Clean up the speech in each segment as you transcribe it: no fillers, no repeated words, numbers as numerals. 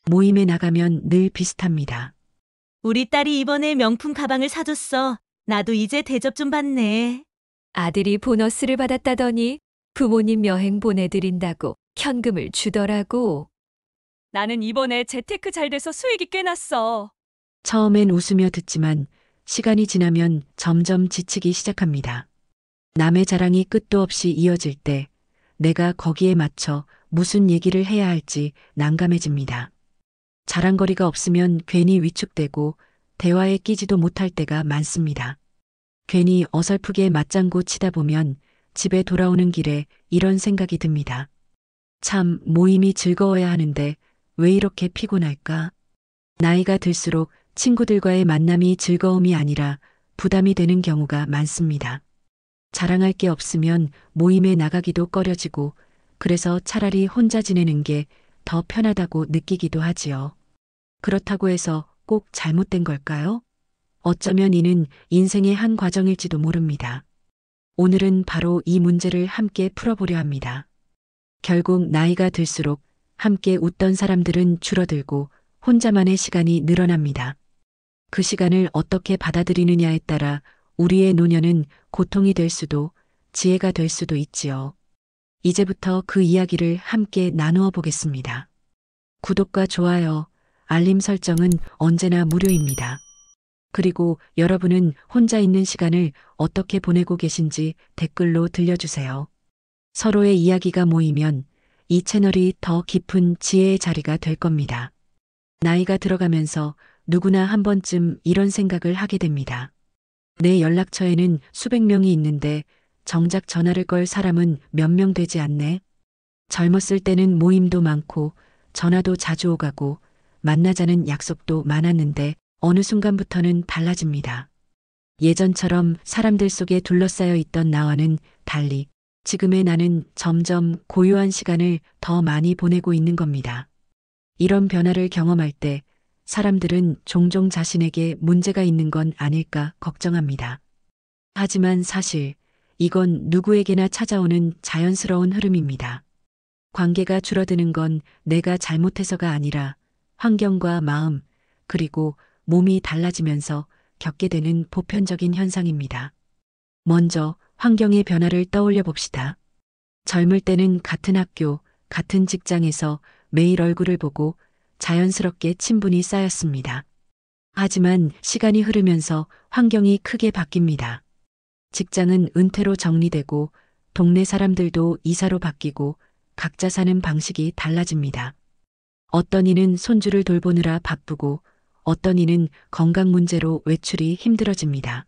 모임에 나가면 늘 비슷합니다. 우리 딸이 이번에 명품 가방을 사줬어. 나도 이제 대접 좀 받네. 아들이 보너스를 받았다더니 부모님 여행 보내드린다고 현금을 주더라고. 나는 이번에 재테크 잘 돼서 수익이 꽤 났어. 처음엔 웃으며 듣지만 시간이 지나면 점점 지치기 시작합니다. 남의 자랑이 끝도 없이 이어질 때 내가 거기에 맞춰 무슨 얘기를 해야 할지 난감해집니다. 자랑거리가 없으면 괜히 위축되고 대화에 끼지도 못할 때가 많습니다. 괜히 어설프게 맞장구 치다 보면 집에 돌아오는 길에 이런 생각이 듭니다. 참 모임이 즐거워야 하는데 왜 이렇게 피곤할까? 나이가 들수록 친구들과의 만남이 즐거움이 아니라 부담이 되는 경우가 많습니다. 자랑할 게 없으면 모임에 나가기도 꺼려지고 그래서 차라리 혼자 지내는 게 더 편하다고 느끼기도 하지요. 그렇다고 해서 꼭 잘못된 걸까요? 어쩌면 이는 인생의 한 과정일지도 모릅니다. 오늘은 바로 이 문제를 함께 풀어보려 합니다. 결국 나이가 들수록 함께 웃던 사람들은 줄어들고 혼자만의 시간이 늘어납니다. 그 시간을 어떻게 받아들이느냐에 따라 우리의 노년은 고통이 될 수도 지혜가 될 수도 있지요. 이제부터 그 이야기를 함께 나누어 보겠습니다. 구독과 좋아요, 알림 설정은 언제나 무료입니다. 그리고 여러분은 혼자 있는 시간을 어떻게 보내고 계신지 댓글로 들려주세요. 서로의 이야기가 모이면 이 채널이 더 깊은 지혜의 자리가 될 겁니다. 나이가 들어가면서 누구나 한 번쯤 이런 생각을 하게 됩니다. 내 연락처에는 수백 명이 있는데 정작 전화를 걸 사람은 몇 명 되지 않네. 젊었을 때는 모임도 많고 전화도 자주 오가고 만나자는 약속도 많았는데 어느 순간부터는 달라집니다. 예전처럼 사람들 속에 둘러싸여 있던 나와는 달리 지금의 나는 점점 고요한 시간을 더 많이 보내고 있는 겁니다. 이런 변화를 경험할 때 사람들은 종종 자신에게 문제가 있는 건 아닐까 걱정합니다. 하지만 사실 이건 누구에게나 찾아오는 자연스러운 흐름입니다. 관계가 줄어드는 건 내가 잘못해서가 아니라 환경과 마음, 그리고 몸이 달라지면서 겪게 되는 보편적인 현상입니다. 먼저 환경의 변화를 떠올려 봅시다. 젊을 때는 같은 학교, 같은 직장에서 매일 얼굴을 보고 자연스럽게 친분이 쌓였습니다. 하지만 시간이 흐르면서 환경이 크게 바뀝니다. 직장은 은퇴로 정리되고 동네 사람들도 이사로 바뀌고 각자 사는 방식이 달라집니다. 어떤 이는 손주를 돌보느라 바쁘고 어떤 이는 건강 문제로 외출이 힘들어집니다.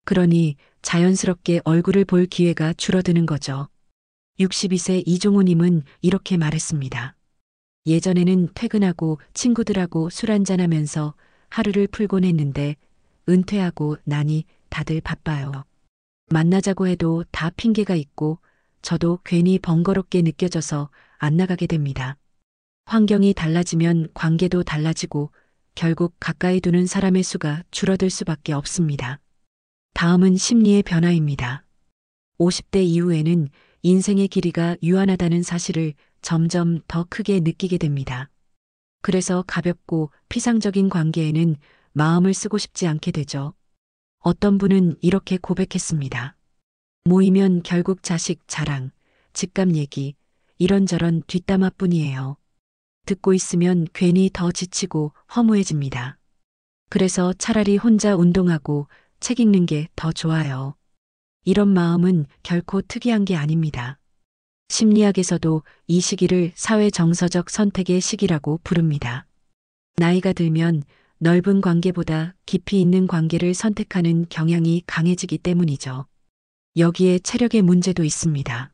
그러니 자연스럽게 얼굴을 볼 기회가 줄어드는 거죠. 62세 이종호님은 이렇게 말했습니다. 예전에는 퇴근하고 친구들하고 술 한잔하면서 하루를 풀곤 했는데 은퇴하고 나니 다들 바빠요. 만나자고 해도 다 핑계가 있고 저도 괜히 번거롭게 느껴져서 안 나가게 됩니다. 환경이 달라지면 관계도 달라지고 결국 가까이 두는 사람의 수가 줄어들 수밖에 없습니다. 다음은 심리의 변화입니다. 50대 이후에는 인생의 길이가 유한하다는 사실을 점점 더 크게 느끼게 됩니다. 그래서 가볍고 피상적인 관계에는 마음을 쓰고 싶지 않게 되죠. 어떤 분은 이렇게 고백했습니다. 모이면 결국 자식 자랑, 집값 얘기, 이런저런 뒷담화뿐이에요. 듣고 있으면 괜히 더 지치고 허무해집니다. 그래서 차라리 혼자 운동하고 책 읽는 게 더 좋아요. 이런 마음은 결코 특이한 게 아닙니다. 심리학에서도 이 시기를 사회 정서적 선택의 시기라고 부릅니다. 나이가 들면 넓은 관계보다 깊이 있는 관계를 선택하는 경향이 강해지기 때문이죠. 여기에 체력의 문제도 있습니다.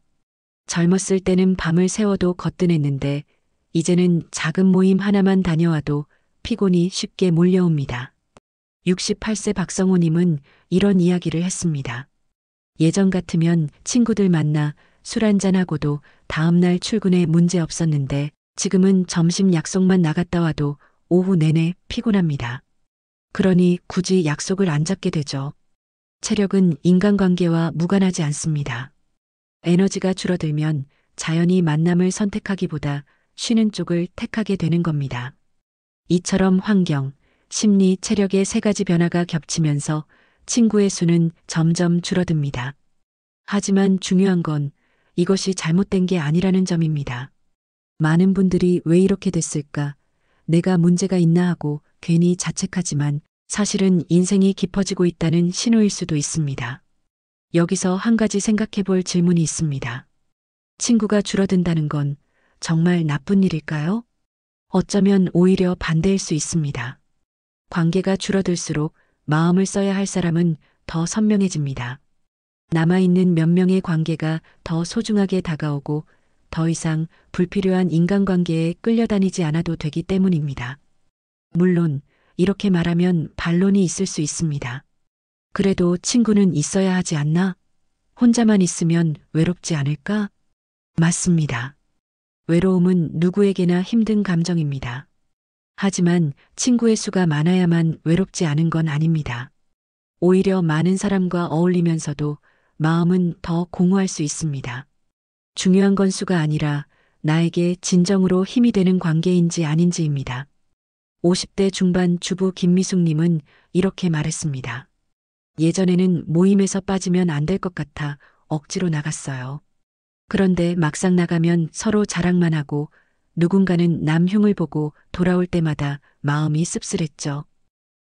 젊었을 때는 밤을 새워도 거뜬했는데 이제는 작은 모임 하나만 다녀와도 피곤이 쉽게 몰려옵니다. 68세 박성호님은 이런 이야기를 했습니다. 예전 같으면 친구들 만나 술 한잔하고도 다음날 출근에 문제 없었는데 지금은 점심 약속만 나갔다 와도 오후 내내 피곤합니다. 그러니 굳이 약속을 안 잡게 되죠. 체력은 인간관계와 무관하지 않습니다. 에너지가 줄어들면 자연히 만남을 선택하기보다 쉬는 쪽을 택하게 되는 겁니다. 이처럼 환경, 심리, 체력의 세 가지 변화가 겹치면서 친구의 수는 점점 줄어듭니다. 하지만 중요한 건 이것이 잘못된 게 아니라는 점입니다. 많은 분들이 왜 이렇게 됐을까? 내가 문제가 있나 하고 괜히 자책하지만 사실은 인생이 깊어지고 있다는 신호일 수도 있습니다. 여기서 한 가지 생각해 볼 질문이 있습니다. 친구가 줄어든다는 건 정말 나쁜 일일까요? 어쩌면 오히려 반대일 수 있습니다. 관계가 줄어들수록 마음을 써야 할 사람은 더 선명해집니다. 남아있는 몇 명의 관계가 더 소중하게 다가오고 더 이상 불필요한 인간관계에 끌려다니지 않아도 되기 때문입니다. 물론 이렇게 말하면 반론이 있을 수 있습니다. 그래도 친구는 있어야 하지 않나? 혼자만 있으면 외롭지 않을까? 맞습니다. 외로움은 누구에게나 힘든 감정입니다. 하지만 친구의 수가 많아야만 외롭지 않은 건 아닙니다. 오히려 많은 사람과 어울리면서도 마음은 더 공허할 수 있습니다. 중요한 건 수가 아니라 나에게 진정으로 힘이 되는 관계인지 아닌지입니다. 50대 중반 주부 김미숙님은 이렇게 말했습니다. 예전에는 모임에서 빠지면 안 될 것 같아 억지로 나갔어요. 그런데 막상 나가면 서로 자랑만 하고 누군가는 남 흉을 보고 돌아올 때마다 마음이 씁쓸했죠.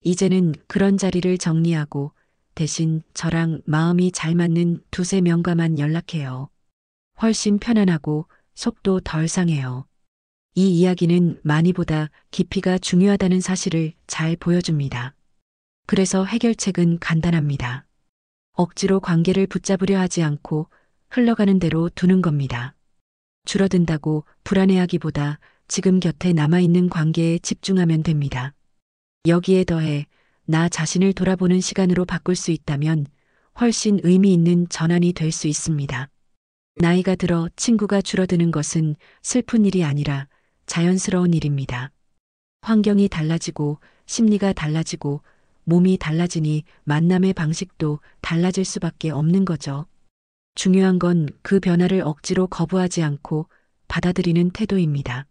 이제는 그런 자리를 정리하고 대신 저랑 마음이 잘 맞는 두세 명과만 연락해요. 훨씬 편안하고 속도 덜 상해요. 이 이야기는 많이보다 깊이가 중요하다는 사실을 잘 보여줍니다. 그래서 해결책은 간단합니다. 억지로 관계를 붙잡으려 하지 않고 흘러가는 대로 두는 겁니다. 줄어든다고 불안해하기보다 지금 곁에 남아있는 관계에 집중하면 됩니다. 여기에 더해 나 자신을 돌아보는 시간으로 바꿀 수 있다면 훨씬 의미 있는 전환이 될 수 있습니다. 나이가 들어 친구가 줄어드는 것은 슬픈 일이 아니라 자연스러운 일입니다. 환경이 달라지고 심리가 달라지고 몸이 달라지니 만남의 방식도 달라질 수밖에 없는 거죠. 중요한 건 그 변화를 억지로 거부하지 않고 받아들이는 태도입니다.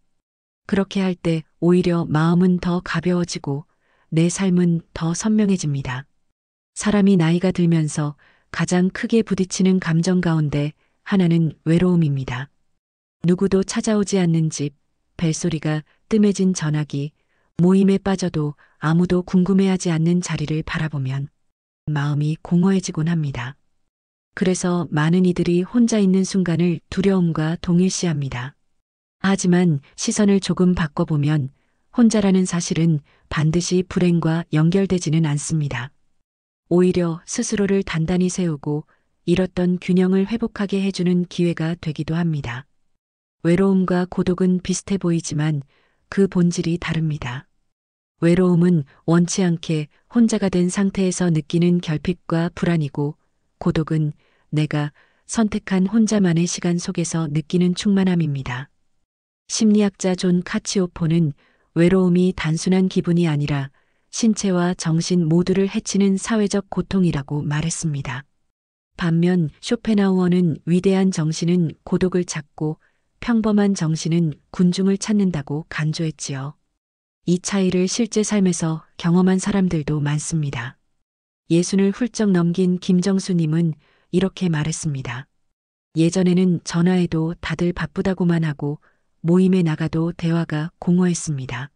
그렇게 할 때 오히려 마음은 더 가벼워지고 내 삶은 더 선명해집니다. 사람이 나이가 들면서 가장 크게 부딪히는 감정 가운데 하나는 외로움입니다. 누구도 찾아오지 않는 집, 벨소리가 뜸해진 전화기, 모임에 빠져도 아무도 궁금해하지 않는 자리를 바라보면 마음이 공허해지곤 합니다. 그래서 많은 이들이 혼자 있는 순간을 두려움과 동일시합니다. 하지만 시선을 조금 바꿔보면 혼자라는 사실은 반드시 불행과 연결되지는 않습니다. 오히려 스스로를 단단히 세우고 잃었던 균형을 회복하게 해주는 기회가 되기도 합니다. 외로움과 고독은 비슷해 보이지만 그 본질이 다릅니다. 외로움은 원치 않게 혼자가 된 상태에서 느끼는 결핍과 불안이고 고독은 내가 선택한 혼자만의 시간 속에서 느끼는 충만함입니다. 심리학자 존 카치오포는 외로움이 단순한 기분이 아니라 신체와 정신 모두를 해치는 사회적 고통이라고 말했습니다. 반면 쇼펜하우어는 위대한 정신은 고독을 찾고 평범한 정신은 군중을 찾는다고 간주했지요. 이 차이를 실제 삶에서 경험한 사람들도 많습니다. 예순을 훌쩍 넘긴 김정수님은 이렇게 말했습니다. 예전에는 전화해도 다들 바쁘다고만 하고 모임에 나가도 대화가 공허했습니다.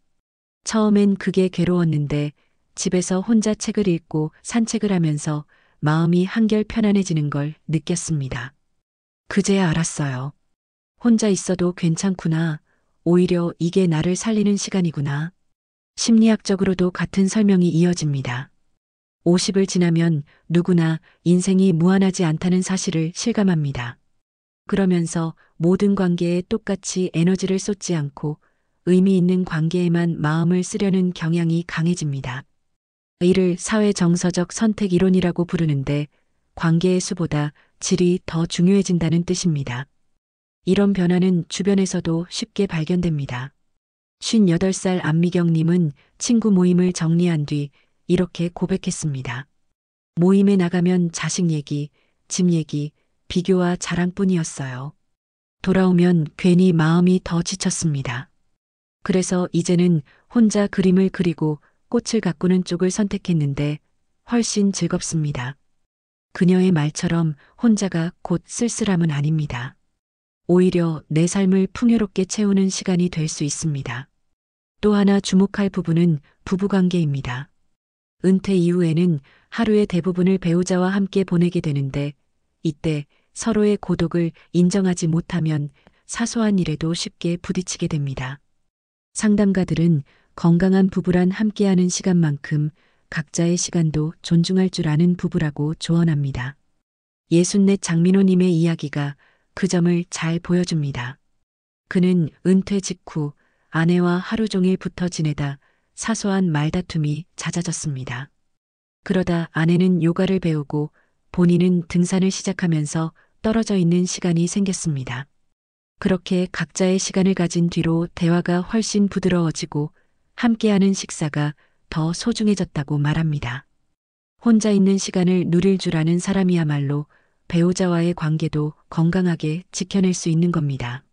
처음엔 그게 괴로웠는데 집에서 혼자 책을 읽고 산책을 하면서 마음이 한결 편안해지는 걸 느꼈습니다. 그제야 알았어요. 혼자 있어도 괜찮구나. 오히려 이게 나를 살리는 시간이구나. 심리학적으로도 같은 설명이 이어집니다. 50을 지나면 누구나 인생이 무한하지 않다는 사실을 실감합니다. 그러면서 모든 관계에 똑같이 에너지를 쏟지 않고 의미 있는 관계에만 마음을 쓰려는 경향이 강해집니다. 이를 사회정서적 선택 이론이라고 부르는데 관계의 수보다 질이 더 중요해진다는 뜻입니다. 이런 변화는 주변에서도 쉽게 발견됩니다. 58살 안미경님은 친구 모임을 정리한 뒤 이렇게 고백했습니다. 모임에 나가면 자식 얘기, 집 얘기, 비교와 자랑뿐이었어요. 돌아오면 괜히 마음이 더 지쳤습니다. 그래서 이제는 혼자 그림을 그리고 꽃을 가꾸는 쪽을 선택했는데 훨씬 즐겁습니다. 그녀의 말처럼 혼자가 곧 쓸쓸함은 아닙니다. 오히려 내 삶을 풍요롭게 채우는 시간이 될 수 있습니다. 또 하나 주목할 부분은 부부관계입니다. 은퇴 이후에는 하루의 대부분을 배우자와 함께 보내게 되는데 이때 서로의 고독을 인정하지 못하면 사소한 일에도 쉽게 부딪히게 됩니다. 상담가들은 건강한 부부란 함께하는 시간만큼 각자의 시간도 존중할 줄 아는 부부라고 조언합니다. 64 장민호님의 이야기가 그 점을 잘 보여줍니다. 그는 은퇴 직후 아내와 하루 종일 붙어 지내다 사소한 말다툼이 잦아졌습니다. 그러다 아내는 요가를 배우고 본인은 등산을 시작하면서 떨어져 있는 시간이 생겼습니다. 그렇게 각자의 시간을 가진 뒤로 대화가 훨씬 부드러워지고 함께하는 식사가 더 소중해졌다고 말합니다. 혼자 있는 시간을 누릴 줄 아는 사람이야말로 배우자와의 관계도 건강하게 지켜낼 수 있는 겁니다.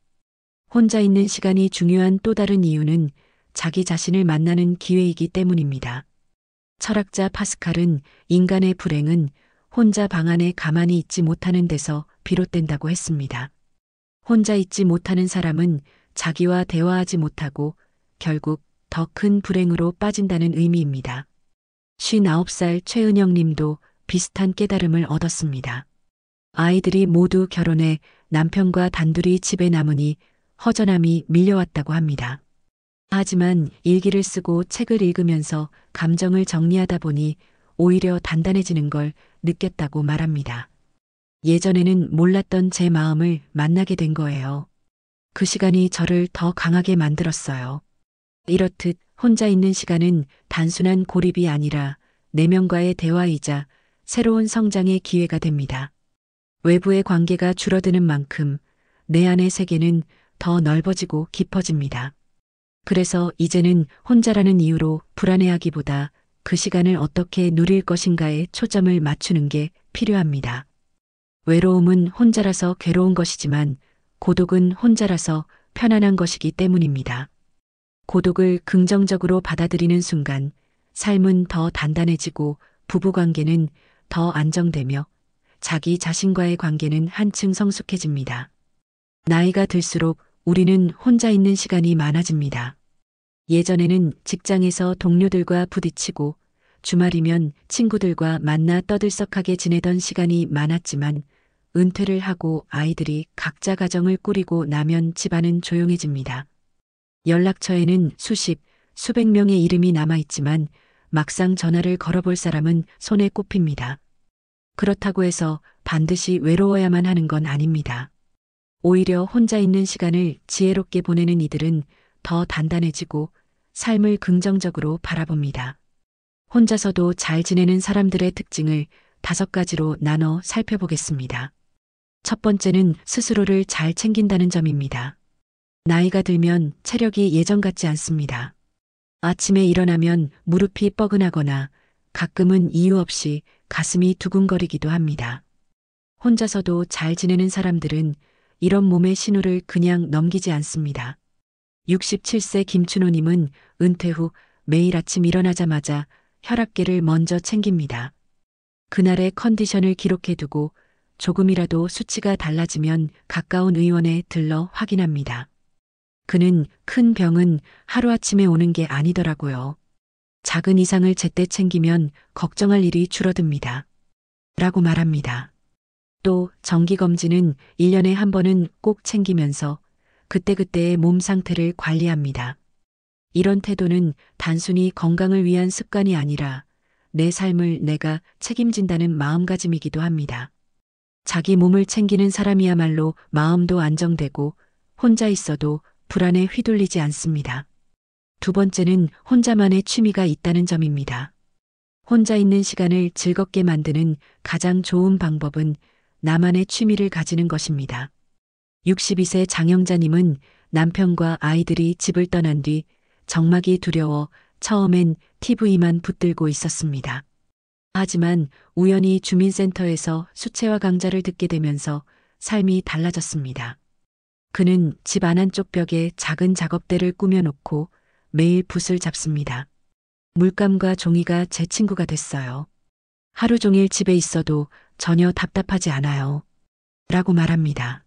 혼자 있는 시간이 중요한 또 다른 이유는 자기 자신을 만나는 기회이기 때문입니다. 철학자 파스칼은 인간의 불행은 혼자 방 안에 가만히 있지 못하는 데서 비롯된다고 했습니다. 혼자 있지 못하는 사람은 자기와 대화하지 못하고 결국 더 큰 불행으로 빠진다는 의미입니다. 59살 최은영 님도 비슷한 깨달음을 얻었습니다. 아이들이 모두 결혼해 남편과 단둘이 집에 남으니 허전함이 밀려왔다고 합니다. 하지만 일기를 쓰고 책을 읽으면서 감정을 정리하다 보니 오히려 단단해지는 걸 느꼈다고 말합니다. 예전에는 몰랐던 제 마음을 만나게 된 거예요. 그 시간이 저를 더 강하게 만들었어요. 이렇듯 혼자 있는 시간은 단순한 고립이 아니라 내면과의 대화이자 새로운 성장의 기회가 됩니다. 외부의 관계가 줄어드는 만큼 내 안의 세계는 더 넓어지고 깊어집니다. 그래서 이제는 혼자라는 이유로 불안해하기보다 그 시간을 어떻게 누릴 것인가에 초점을 맞추는 게 필요합니다. 외로움은 혼자라서 괴로운 것이지만 고독은 혼자라서 편안한 것이기 때문입니다. 고독을 긍정적으로 받아들이는 순간 삶은 더 단단해지고 부부관계는 더 안정되며 자기 자신과의 관계는 한층 성숙해집니다. 나이가 들수록 우리는 혼자 있는 시간이 많아집니다. 예전에는 직장에서 동료들과 부딪히고 주말이면 친구들과 만나 떠들썩하게 지내던 시간이 많았지만 은퇴를 하고 아이들이 각자 가정을 꾸리고 나면 집안은 조용해집니다. 연락처에는 수십, 수백 명의 이름이 남아있지만 막상 전화를 걸어볼 사람은 손에 꼽힙니다. 그렇다고 해서 반드시 외로워야만 하는 건 아닙니다. 오히려 혼자 있는 시간을 지혜롭게 보내는 이들은 더 단단해지고 삶을 긍정적으로 바라봅니다. 혼자서도 잘 지내는 사람들의 특징을 5가지로 나눠 살펴보겠습니다. 첫 번째는 스스로를 잘 챙긴다는 점입니다. 나이가 들면 체력이 예전 같지 않습니다. 아침에 일어나면 무릎이 뻐근하거나 가끔은 이유 없이 가슴이 두근거리기도 합니다. 혼자서도 잘 지내는 사람들은 이런 몸의 신호를 그냥 넘기지 않습니다. 67세 김춘호님은 은퇴 후 매일 아침 일어나자마자 혈압계를 먼저 챙깁니다. 그날의 컨디션을 기록해두고 조금이라도 수치가 달라지면 가까운 의원에 들러 확인합니다. 그는 큰 병은 하루아침에 오는 게 아니더라고요. 작은 이상을 제때 챙기면 걱정할 일이 줄어듭니다. 라고 말합니다. 또 정기검진은 1년에 한 번은 꼭 챙기면서 그때그때의 몸 상태를 관리합니다. 이런 태도는 단순히 건강을 위한 습관이 아니라 내 삶을 내가 책임진다는 마음가짐이기도 합니다. 자기 몸을 챙기는 사람이야말로 마음도 안정되고 혼자 있어도 불안에 휘둘리지 않습니다. 두 번째는 혼자만의 취미가 있다는 점입니다. 혼자 있는 시간을 즐겁게 만드는 가장 좋은 방법은 나만의 취미를 가지는 것입니다. 62세 장영자님은 남편과 아이들이 집을 떠난 뒤 정막이 두려워 처음엔 TV만 붙들고 있었습니다. 하지만 우연히 주민센터에서 수채화 강좌를 듣게 되면서 삶이 달라졌습니다. 그는 집 안 한쪽 벽에 작은 작업대를 꾸며놓고 매일 붓을 잡습니다. 물감과 종이가 제 친구가 됐어요. 하루 종일 집에 있어도 전혀 답답하지 않아요. 라고 말합니다.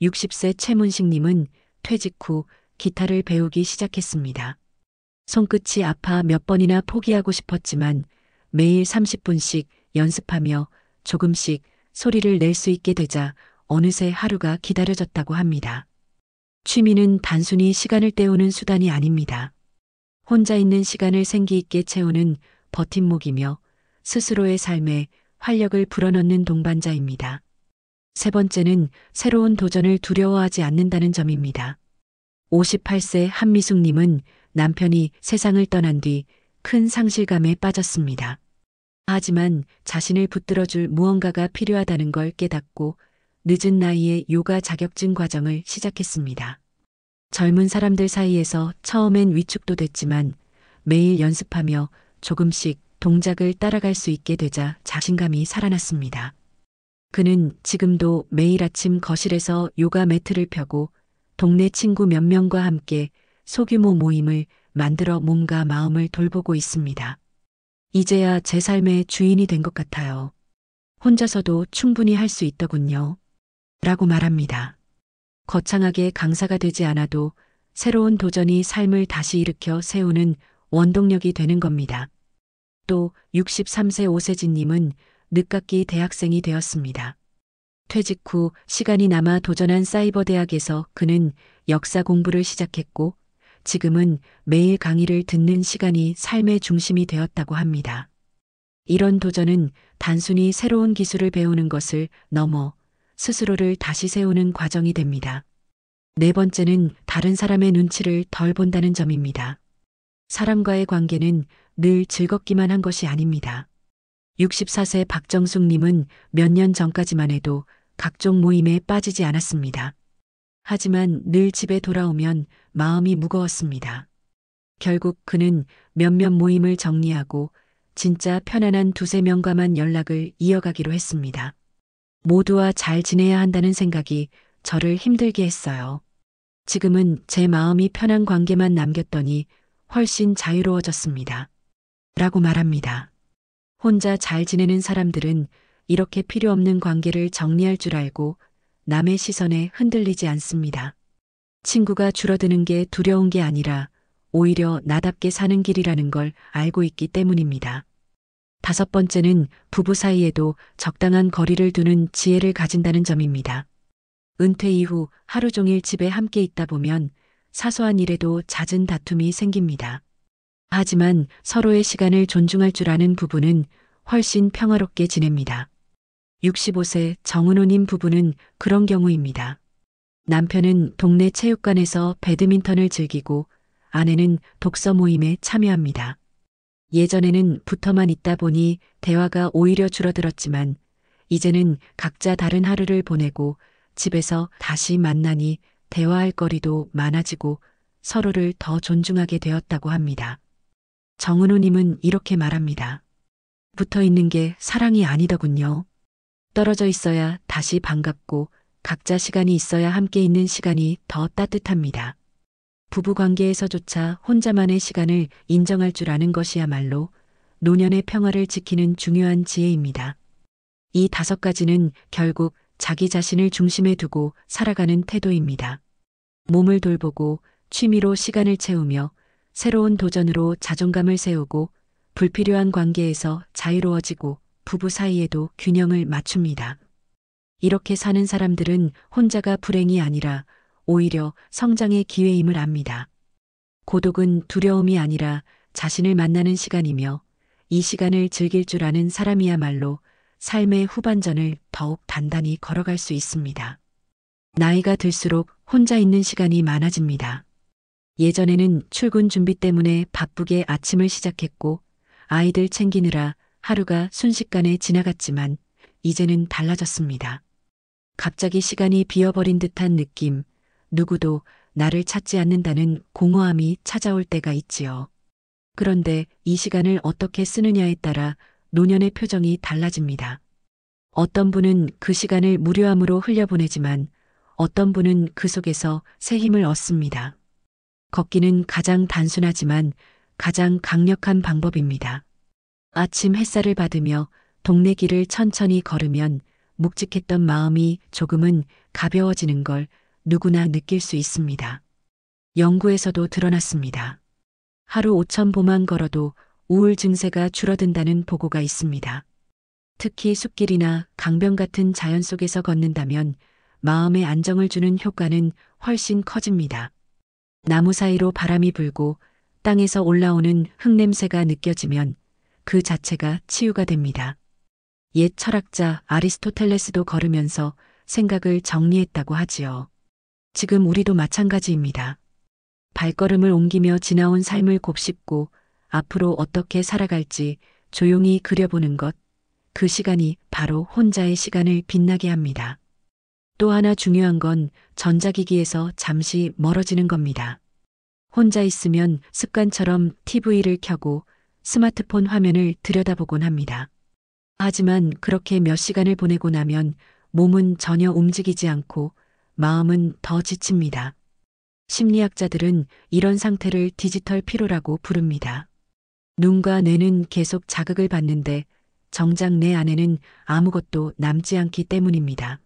60세 최문식님은 퇴직 후 기타를 배우기 시작했습니다. 손끝이 아파 몇 번이나 포기하고 싶었지만 매일 30분씩 연습하며 조금씩 소리를 낼 수 있게 되자 어느새 하루가 기다려졌다고 합니다. 취미는 단순히 시간을 때우는 수단이 아닙니다. 혼자 있는 시간을 생기 있게 채우는 버팀목이며 스스로의 삶에 활력을 불어넣는 동반자입니다. 세 번째는 새로운 도전을 두려워하지 않는다는 점입니다. 58세 한미숙님은 남편이 세상을 떠난 뒤 큰 상실감에 빠졌습니다. 하지만 자신을 붙들어줄 무언가가 필요하다는 걸 깨닫고 늦은 나이에 요가 자격증 과정을 시작했습니다. 젊은 사람들 사이에서 처음엔 위축도 됐지만 매일 연습하며 조금씩 동작을 따라갈 수 있게 되자 자신감이 살아났습니다. 그는 지금도 매일 아침 거실에서 요가 매트를 펴고 동네 친구 몇 명과 함께 소규모 모임을 만들어 몸과 마음을 돌보고 있습니다. 이제야 제 삶의 주인이 된 것 같아요. 혼자서도 충분히 할 수 있더군요. 라고 말합니다. 거창하게 강사가 되지 않아도 새로운 도전이 삶을 다시 일으켜 세우는 원동력이 되는 겁니다. 또 63세 오세진님은 늦깎이 대학생이 되었습니다. 퇴직 후 시간이 남아 도전한 사이버 대학에서 그는 역사 공부를 시작했고 지금은 매일 강의를 듣는 시간이 삶의 중심이 되었다고 합니다. 이런 도전은 단순히 새로운 기술을 배우는 것을 넘어 스스로를 다시 세우는 과정이 됩니다. 네 번째는 다른 사람의 눈치를 덜 본다는 점입니다. 사람과의 관계는 늘 즐겁기만 한 것이 아닙니다. 64세 박정숙님은 몇 년 전까지만 해도 각종 모임에 빠지지 않았습니다. 하지만 늘 집에 돌아오면 마음이 무거웠습니다. 결국 그는 몇몇 모임을 정리하고 진짜 편안한 두세 명과만 연락을 이어가기로 했습니다. 모두와 잘 지내야 한다는 생각이 저를 힘들게 했어요. 지금은 제 마음이 편한 관계만 남겼더니 훨씬 자유로워졌습니다. 라고 말합니다. 혼자 잘 지내는 사람들은 이렇게 필요 없는 관계를 정리할 줄 알고 남의 시선에 흔들리지 않습니다. 친구가 줄어드는 게 두려운 게 아니라 오히려 나답게 사는 길이라는 걸 알고 있기 때문입니다. 다섯 번째는 부부 사이에도 적당한 거리를 두는 지혜를 가진다는 점입니다. 은퇴 이후 하루 종일 집에 함께 있다 보면 사소한 일에도 잦은 다툼이 생깁니다. 하지만 서로의 시간을 존중할 줄 아는 부부는 훨씬 평화롭게 지냅니다. 65세 정은호님 부부는 그런 경우입니다. 남편은 동네 체육관에서 배드민턴을 즐기고 아내는 독서 모임에 참여합니다. 예전에는 붙어만 있다 보니 대화가 오히려 줄어들었지만 이제는 각자 다른 하루를 보내고 집에서 다시 만나니 대화할 거리도 많아지고 서로를 더 존중하게 되었다고 합니다. 정은호님은 이렇게 말합니다. 붙어 있는 게 사랑이 아니더군요. 떨어져 있어야 다시 반갑고 각자 시간이 있어야 함께 있는 시간이 더 따뜻합니다. 부부 관계에서조차 혼자만의 시간을 인정할 줄 아는 것이야말로 노년의 평화를 지키는 중요한 지혜입니다. 이 5가지는 결국 자기 자신을 중심에 두고 살아가는 태도입니다. 몸을 돌보고 취미로 시간을 채우며 새로운 도전으로 자존감을 세우고 불필요한 관계에서 자유로워지고 부부 사이에도 균형을 맞춥니다. 이렇게 사는 사람들은 혼자가 불행이 아니라 오히려 성장의 기회임을 압니다. 고독은 두려움이 아니라 자신을 만나는 시간이며 이 시간을 즐길 줄 아는 사람이야말로 삶의 후반전을 더욱 단단히 걸어갈 수 있습니다. 나이가 들수록 혼자 있는 시간이 많아집니다. 예전에는 출근 준비 때문에 바쁘게 아침을 시작했고 아이들 챙기느라 하루가 순식간에 지나갔지만 이제는 달라졌습니다. 갑자기 시간이 비어버린 듯한 느낌, 누구도 나를 찾지 않는다는 공허함이 찾아올 때가 있지요. 그런데 이 시간을 어떻게 쓰느냐에 따라 노년의 표정이 달라집니다. 어떤 분은 그 시간을 무료함으로 흘려보내지만 어떤 분은 그 속에서 새 힘을 얻습니다. 걷기는 가장 단순하지만 가장 강력한 방법입니다. 아침 햇살을 받으며 동네 길을 천천히 걸으면 묵직했던 마음이 조금은 가벼워지는 걸 누구나 느낄 수 있습니다. 연구에서도 드러났습니다. 하루 5,000보만 걸어도 우울 증세가 줄어든다는 보고가 있습니다. 특히 숲길이나 강변 같은 자연 속에서 걷는다면 마음에 안정을 주는 효과는 훨씬 커집니다. 나무 사이로 바람이 불고 땅에서 올라오는 흙냄새가 느껴지면 그 자체가 치유가 됩니다. 옛 철학자 아리스토텔레스도 걸으면서 생각을 정리했다고 하지요. 지금 우리도 마찬가지입니다. 발걸음을 옮기며 지나온 삶을 곱씹고 앞으로 어떻게 살아갈지 조용히 그려보는 것, 그 시간이 바로 혼자의 시간을 빛나게 합니다. 또 하나 중요한 건 전자기기에서 잠시 멀어지는 겁니다. 혼자 있으면 습관처럼 TV를 켜고 스마트폰 화면을 들여다보곤 합니다. 하지만 그렇게 몇 시간을 보내고 나면 몸은 전혀 움직이지 않고 마음은 더 지칩니다. 심리학자들은 이런 상태를 디지털 피로라고 부릅니다. 눈과 뇌는 계속 자극을 받는데 정작 내 안에는 아무것도 남지 않기 때문입니다.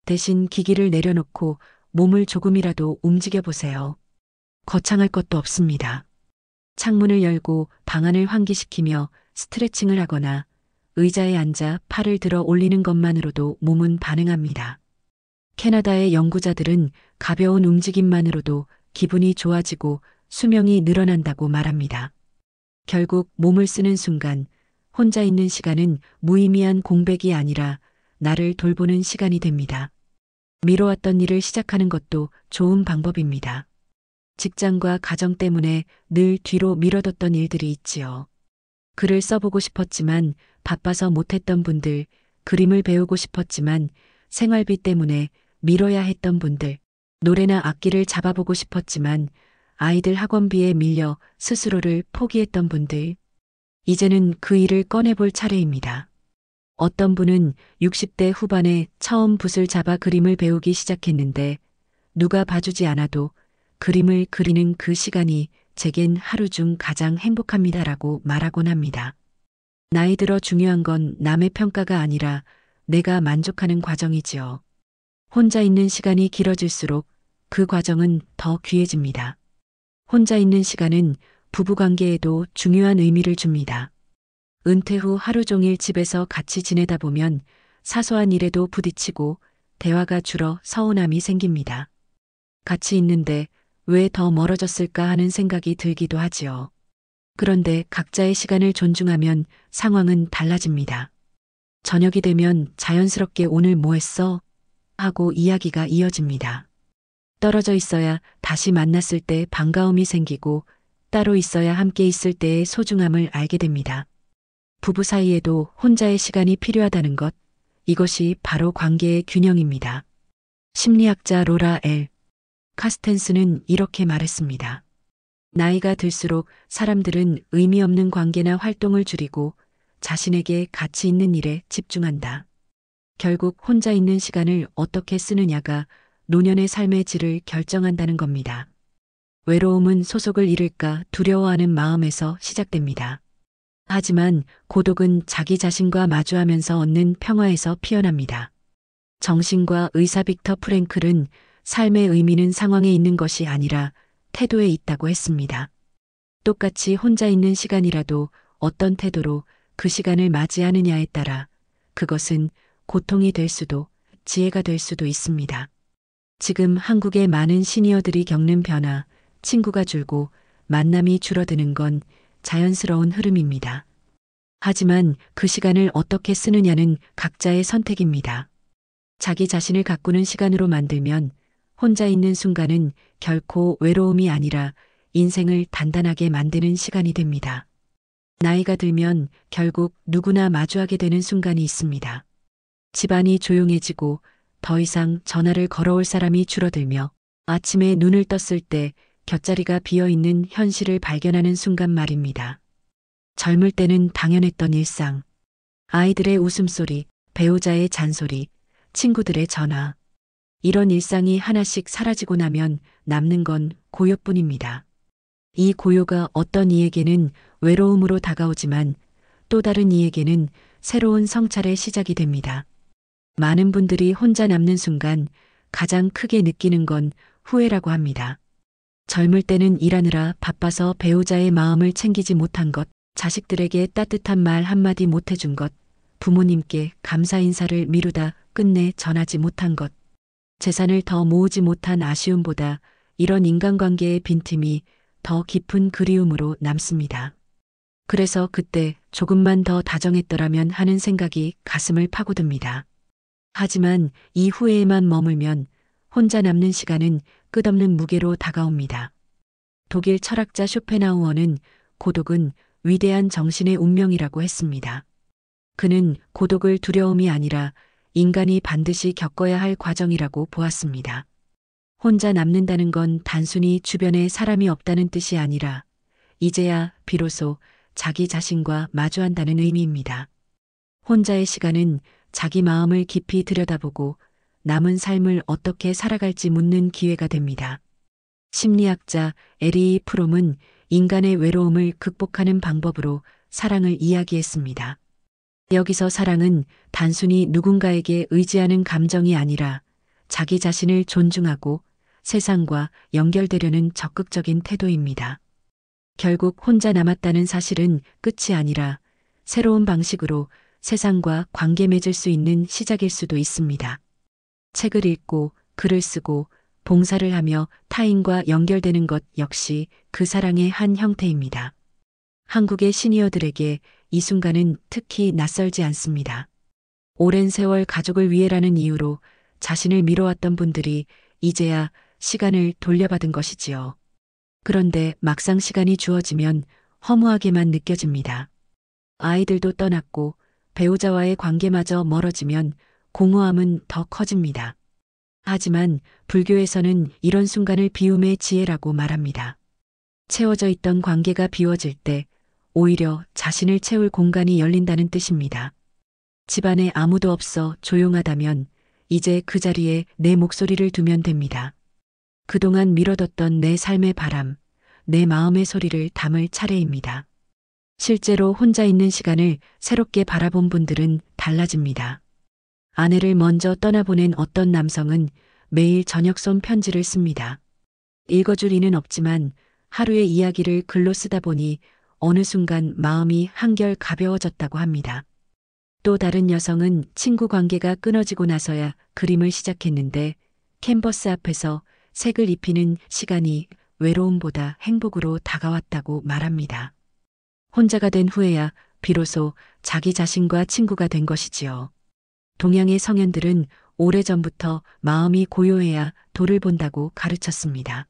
대신 기기를 내려놓고 몸을 조금이라도 움직여 보세요. 거창할 것도 없습니다. 창문을 열고 방안을 환기시키며 스트레칭을 하거나 의자에 앉아 팔을 들어 올리는 것만으로도 몸은 반응합니다. 캐나다의 연구자들은 가벼운 움직임만으로도 기분이 좋아지고 수명이 늘어난다고 말합니다. 결국 몸을 쓰는 순간 혼자 있는 시간은 무의미한 공백이 아니라 나를 돌보는 시간이 됩니다. 미뤄왔던 일을 시작하는 것도 좋은 방법입니다. 직장과 가정 때문에 늘 뒤로 미뤄뒀던 일들이 있지요. 글을 써보고 싶었지만 바빠서 못했던 분들, 그림을 배우고 싶었지만 생활비 때문에 미뤄야 했던 분들, 노래나 악기를 잡아보고 싶었지만 아이들 학원비에 밀려 스스로를 포기했던 분들, 이제는 그 일을 꺼내볼 차례입니다. 어떤 분은 60대 후반에 처음 붓을 잡아 그림을 배우기 시작했는데 누가 봐주지 않아도 그림을 그리는 그 시간이 제겐 하루 중 가장 행복합니다라고 말하곤 합니다. 나이 들어 중요한 건 남의 평가가 아니라 내가 만족하는 과정이지요. 혼자 있는 시간이 길어질수록 그 과정은 더 귀해집니다. 혼자 있는 시간은 부부관계에도 중요한 의미를 줍니다. 은퇴 후 하루 종일 집에서 같이 지내다 보면 사소한 일에도 부딪히고 대화가 줄어 서운함이 생깁니다. 같이 있는데 왜 더 멀어졌을까 하는 생각이 들기도 하지요. 그런데 각자의 시간을 존중하면 상황은 달라집니다. 저녁이 되면 자연스럽게 오늘 뭐 했어? 하고 이야기가 이어집니다. 떨어져 있어야 다시 만났을 때 반가움이 생기고 따로 있어야 함께 있을 때의 소중함을 알게 됩니다. 부부 사이에도 혼자의 시간이 필요하다는 것, 이것이 바로 관계의 균형입니다. 심리학자 로라 L. 카스텐스는 이렇게 말했습니다. 나이가 들수록 사람들은 의미 없는 관계나 활동을 줄이고 자신에게 가치 있는 일에 집중한다. 결국 혼자 있는 시간을 어떻게 쓰느냐가 노년의 삶의 질을 결정한다는 겁니다. 외로움은 소속을 잃을까 두려워하는 마음에서 시작됩니다. 하지만 고독은 자기 자신과 마주하면서 얻는 평화에서 피어납니다. 정신과 의사 빅터 프랭클은 삶의 의미는 상황에 있는 것이 아니라 태도에 있다고 했습니다. 똑같이 혼자 있는 시간이라도 어떤 태도로 그 시간을 맞이하느냐에 따라 그것은 고통이 될 수도 지혜가 될 수도 있습니다. 지금 한국의 많은 시니어들이 겪는 변화, 친구가 줄고 만남이 줄어드는 건 자연스러운 흐름입니다. 하지만 그 시간을 어떻게 쓰느냐는 각자의 선택입니다. 자기 자신을 가꾸는 시간으로 만들면 혼자 있는 순간은 결코 외로움이 아니라 인생을 단단하게 만드는 시간이 됩니다. 나이가 들면 결국 누구나 마주하게 되는 순간이 있습니다. 집안이 조용해지고 더 이상 전화를 걸어올 사람이 줄어들며 아침에 눈을 떴을 때 곁자리가 비어있는 현실을 발견하는 순간 말입니다. 젊을 때는 당연했던 일상, 아이들의 웃음소리, 배우자의 잔소리, 친구들의 전화. 이런 일상이 하나씩 사라지고 나면 남는 건 고요뿐입니다. 이 고요가 어떤 이에게는 외로움으로 다가오지만 또 다른 이에게는 새로운 성찰의 시작이 됩니다. 많은 분들이 혼자 남는 순간 가장 크게 느끼는 건 후회라고 합니다. 젊을 때는 일하느라 바빠서 배우자의 마음을 챙기지 못한 것, 자식들에게 따뜻한 말 한마디 못해준 것, 부모님께 감사 인사를 미루다 끝내 전하지 못한 것, 재산을 더 모으지 못한 아쉬움보다 이런 인간관계의 빈틈이 더 깊은 그리움으로 남습니다. 그래서 그때 조금만 더 다정했더라면 하는 생각이 가슴을 파고듭니다. 하지만 이 후회에만 머물면 혼자 남는 시간은 끝없는 무게로 다가옵니다. 독일 철학자 쇼펜하우어는 고독은 위대한 정신의 운명이라고 했습니다. 그는 고독을 두려움이 아니라 인간이 반드시 겪어야 할 과정이라고 보았습니다. 혼자 남는다는 건 단순히 주변에 사람이 없다는 뜻이 아니라 이제야 비로소 자기 자신과 마주한다는 의미입니다. 혼자의 시간은 자기 마음을 깊이 들여다보고 남은 삶을 어떻게 살아갈지 묻는 기회가 됩니다. 심리학자 에리 프롬은 인간의 외로움을 극복하는 방법으로 사랑을 이야기했습니다. 여기서 사랑은 단순히 누군가에게 의지하는 감정이 아니라 자기 자신을 존중하고 세상과 연결되려는 적극적인 태도입니다. 결국 혼자 남았다는 사실은 끝이 아니라 새로운 방식으로 세상과 관계 맺을 수 있는 시작일 수도 있습니다. 책을 읽고 글을 쓰고 봉사를 하며 타인과 연결되는 것 역시 그 사랑의 한 형태입니다. 한국의 시니어들에게 이 순간은 특히 낯설지 않습니다. 오랜 세월 가족을 위해라는 이유로 자신을 미뤄왔던 분들이 이제야 시간을 돌려받은 것이지요. 그런데 막상 시간이 주어지면 허무하게만 느껴집니다. 아이들도 떠났고 배우자와의 관계마저 멀어지면 공허함은 더 커집니다. 하지만 불교에서는 이런 순간을 비움의 지혜라고 말합니다. 채워져 있던 관계가 비워질 때 오히려 자신을 채울 공간이 열린다는 뜻입니다. 집안에 아무도 없어 조용하다면 이제 그 자리에 내 목소리를 두면 됩니다. 그동안 미뤄뒀던 내 삶의 바람, 내 마음의 소리를 담을 차례입니다. 실제로 혼자 있는 시간을 새롭게 바라본 분들은 달라집니다. 아내를 먼저 떠나보낸 어떤 남성은 매일 저녁 쏜 편지를 씁니다. 읽어줄 이는 없지만 하루의 이야기를 글로 쓰다 보니 어느 순간 마음이 한결 가벼워졌다고 합니다. 또 다른 여성은 친구 관계가 끊어지고 나서야 그림을 시작했는데 캔버스 앞에서 색을 입히는 시간이 외로움보다 행복으로 다가왔다고 말합니다. 혼자가 된 후에야 비로소 자기 자신과 친구가 된 것이지요. 동양의 성현들은 오래전부터 마음이 고요해야 돌을 본다고 가르쳤습니다.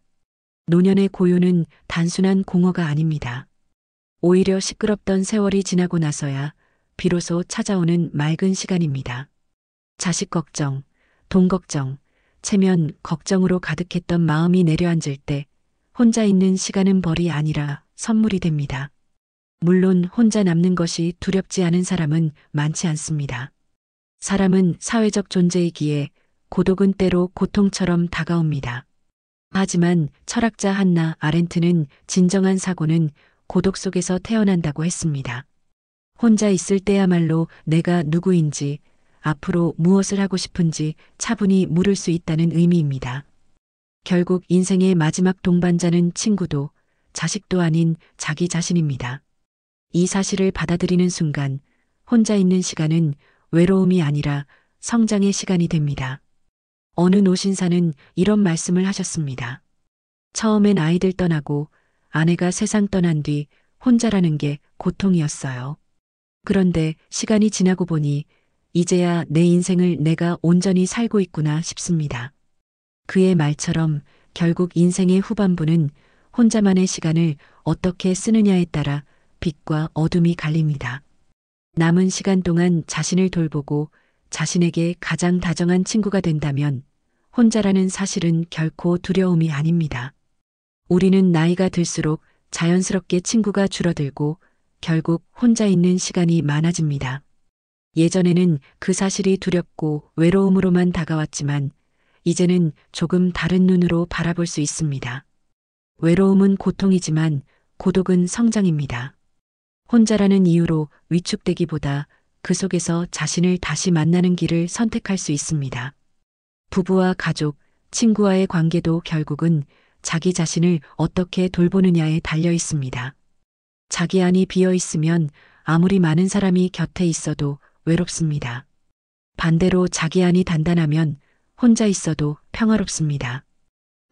노년의 고요는 단순한 공허가 아닙니다. 오히려 시끄럽던 세월이 지나고 나서야 비로소 찾아오는 맑은 시간입니다. 자식 걱정, 돈 걱정, 체면 걱정으로 가득했던 마음이 내려앉을 때 혼자 있는 시간은 벌이 아니라 선물이 됩니다. 물론 혼자 남는 것이 두렵지 않은 사람은 많지 않습니다. 사람은 사회적 존재이기에 고독은 때로 고통처럼 다가옵니다. 하지만 철학자 한나 아렌트는 진정한 사고는 고독 속에서 태어난다고 했습니다. 혼자 있을 때야말로 내가 누구인지, 앞으로 무엇을 하고 싶은지 차분히 물을 수 있다는 의미입니다. 결국 인생의 마지막 동반자는 친구도 자식도 아닌 자기 자신입니다. 이 사실을 받아들이는 순간 혼자 있는 시간은 외로움이 아니라 성장의 시간이 됩니다. 어느 노신사는 이런 말씀을 하셨습니다. 처음엔 아이들 떠나고 아내가 세상 떠난 뒤 혼자라는 게 고통이었어요. 그런데 시간이 지나고 보니 이제야 내 인생을 내가 온전히 살고 있구나 싶습니다. 그의 말처럼 결국 인생의 후반부는 혼자만의 시간을 어떻게 쓰느냐에 따라 빛과 어둠이 갈립니다. 남은 시간 동안 자신을 돌보고 자신에게 가장 다정한 친구가 된다면 혼자라는 사실은 결코 두려움이 아닙니다. 우리는 나이가 들수록 자연스럽게 친구가 줄어들고 결국 혼자 있는 시간이 많아집니다. 예전에는 그 사실이 두렵고 외로움으로만 다가왔지만 이제는 조금 다른 눈으로 바라볼 수 있습니다. 외로움은 고통이지만 고독은 성장입니다. 혼자라는 이유로 위축되기보다 그 속에서 자신을 다시 만나는 길을 선택할 수 있습니다. 부부와 가족, 친구와의 관계도 결국은 자기 자신을 어떻게 돌보느냐에 달려 있습니다. 자기 안이 비어 있으면 아무리 많은 사람이 곁에 있어도 외롭습니다. 반대로 자기 안이 단단하면 혼자 있어도 평화롭습니다.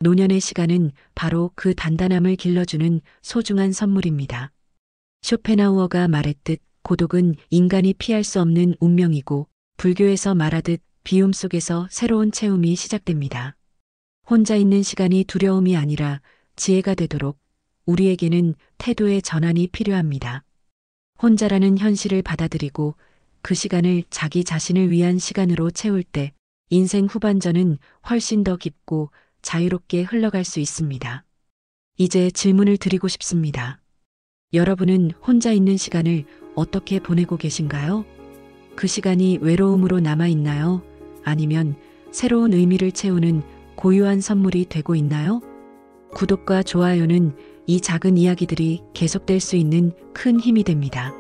노년의 시간은 바로 그 단단함을 길러주는 소중한 선물입니다. 쇼펜하우어가 말했듯 고독은 인간이 피할 수 없는 운명이고 불교에서 말하듯 비움 속에서 새로운 체험이 시작됩니다. 혼자 있는 시간이 두려움이 아니라 지혜가 되도록 우리에게는 태도의 전환이 필요합니다. 혼자라는 현실을 받아들이고 그 시간을 자기 자신을 위한 시간으로 채울 때 인생 후반전은 훨씬 더 깊고 자유롭게 흘러갈 수 있습니다. 이제 질문을 드리고 싶습니다. 여러분은 혼자 있는 시간을 어떻게 보내고 계신가요? 그 시간이 외로움으로 남아있나요? 아니면 새로운 의미를 채우는 고유한 선물이 되고 있나요? 구독과 좋아요는 이 작은 이야기들이 계속될 수 있는 큰 힘이 됩니다.